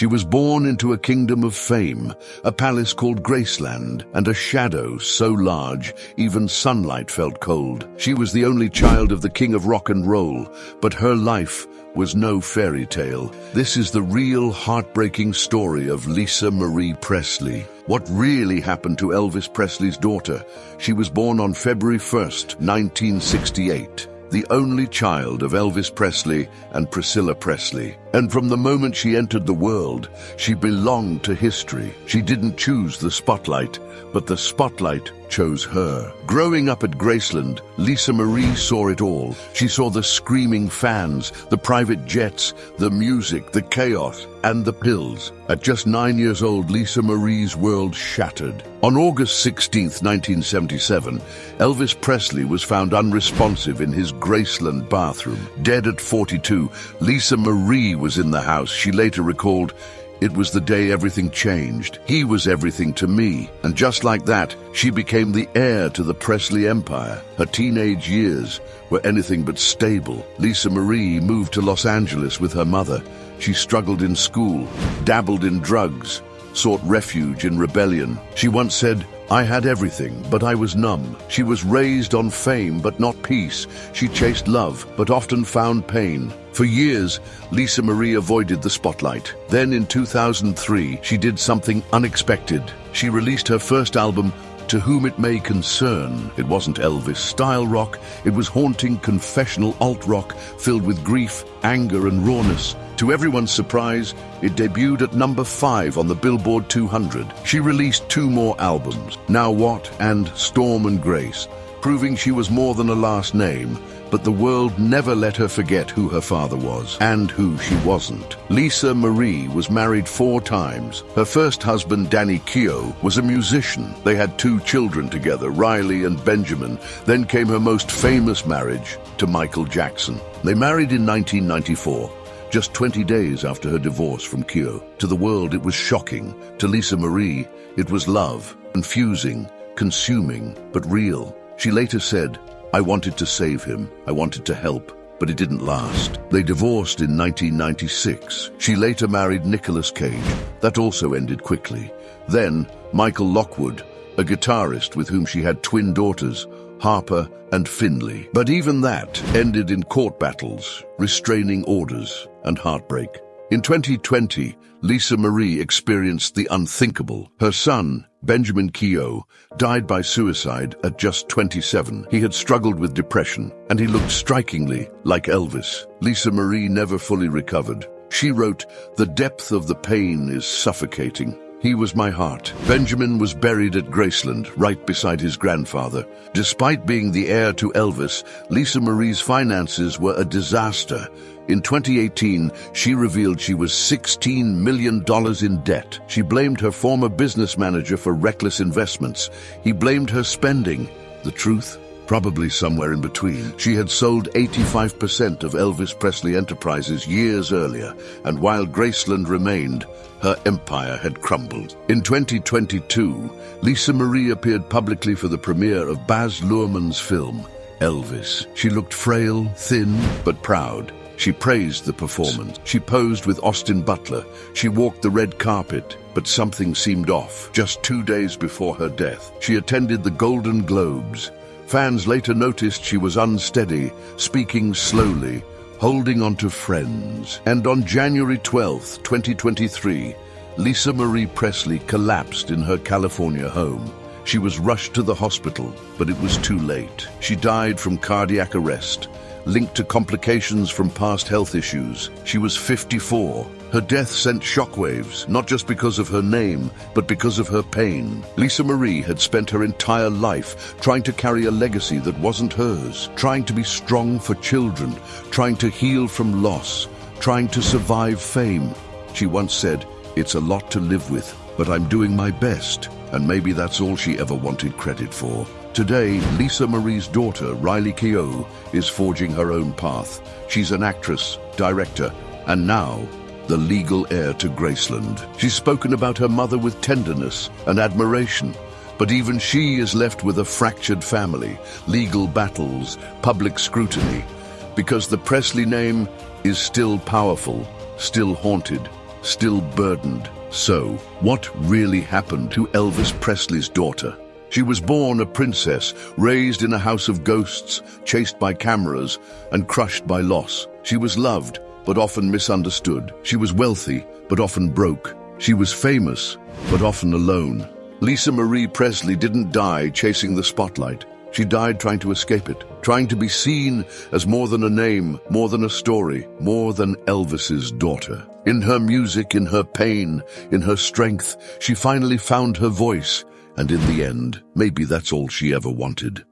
She was born into a kingdom of fame, a palace called Graceland, and a shadow so large even sunlight felt cold. She was the only child of the king of rock and roll, but her life was no fairy tale. This is the real heartbreaking story of Lisa Marie Presley. What really happened to Elvis Presley's daughter? She was born on February 1st, 1968. The only child of Elvis Presley and Priscilla Presley. And from the moment she entered the world, she belonged to history. She didn't choose the spotlight, but the spotlight chose her. Growing up at Graceland, Lisa Marie saw it all. She saw the screaming fans, the private jets, the music, the chaos, and the pills. At just 9 years old, Lisa Marie's world shattered. On August 16, 1977, Elvis Presley was found unresponsive in his Graceland bathroom. Dead at 42, Lisa Marie was in the house. She later recalled, "It was the day everything changed. He was everything to me." And just like that, she became the heir to the Presley empire. Her teenage years were anything but stable. Lisa Marie moved to Los Angeles with her mother. She struggled in school, dabbled in drugs, sought refuge in rebellion. She once said, "I had everything, but I was numb." She was raised on fame, but not peace. She chased love, but often found pain. For years, Lisa Marie avoided the spotlight. Then in 2003, she did something unexpected. She released her first album, To Whom It May Concern. It wasn't Elvis-style rock, it was haunting, confessional alt-rock filled with grief, anger, and rawness. To everyone's surprise, it debuted at number 5 on the Billboard 200. She released 2 more albums, Now What and Storm and Grace, proving she was more than a last name. But the world never let her forget who her father was and who she wasn't. Lisa Marie was married 4 times. Her first husband, Danny Keough, was a musician. They had 2 children together, Riley and Benjamin. Then came her most famous marriage to Michael Jackson. They married in 1994. Just 20 days after her divorce from Keough. To the world, it was shocking. To Lisa Marie, it was love, confusing, consuming, but real. She later said, "I wanted to save him. I wanted to help, but it didn't last." They divorced in 1996. She later married Nicolas Cage. That also ended quickly. Then, Michael Lockwood, a guitarist with whom she had twin daughters, Harper and Finley. But even that ended in court battles, restraining orders, and heartbreak. In 2020, Lisa Marie experienced the unthinkable. Her son, Benjamin Keough, died by suicide at just 27. He had struggled with depression, and he looked strikingly like Elvis. Lisa Marie never fully recovered. She wrote, "The depth of the pain is suffocating. He was my heart." Benjamin was buried at Graceland, right beside his grandfather. Despite being the heir to Elvis, Lisa Marie's finances were a disaster. In 2018, she revealed she was $16 million in debt. She blamed her former business manager for reckless investments. He blamed her spending. The truth? Probably somewhere in between. She had sold 85% of Elvis Presley Enterprises years earlier, and while Graceland remained, her empire had crumbled. In 2022, Lisa Marie appeared publicly for the premiere of Baz Luhrmann's film, Elvis. She looked frail, thin, but proud. She praised the performance. She posed with Austin Butler. She walked the red carpet, but something seemed off. Just 2 days before her death, she attended the Golden Globes. Fans later noticed she was unsteady, speaking slowly, holding on to friends. And on January 12, 2023, Lisa Marie Presley collapsed in her California home. She was rushed to the hospital, but it was too late. She died from cardiac arrest, linked to complications from past health issues. She was 54. Her death sent shockwaves, not just because of her name, but because of her pain. Lisa Marie had spent her entire life trying to carry a legacy that wasn't hers, trying to be strong for children, trying to heal from loss, trying to survive fame. She once said, "It's a lot to live with, but I'm doing my best." And maybe that's all she ever wanted credit for. Today, Lisa Marie's daughter, Riley Keough, is forging her own path. She's an actress, director, and now the legal heir to Graceland. She's spoken about her mother with tenderness and admiration, but even she is left with a fractured family, legal battles, public scrutiny, because the Presley name is still powerful, still haunted, still burdened. So, what really happened to Elvis Presley's daughter? She was born a princess, raised in a house of ghosts, chased by cameras, and crushed by loss. She was loved, but often misunderstood. She was wealthy, but often broke. She was famous, but often alone. Marie Presley didn't die chasing the spotlight. She died trying to escape it, trying to be seen as more than a name, more than a story, more than Elvis's daughter. In her music, in her pain, in her strength, she finally found her voice. And in the end, maybe that's all she ever wanted.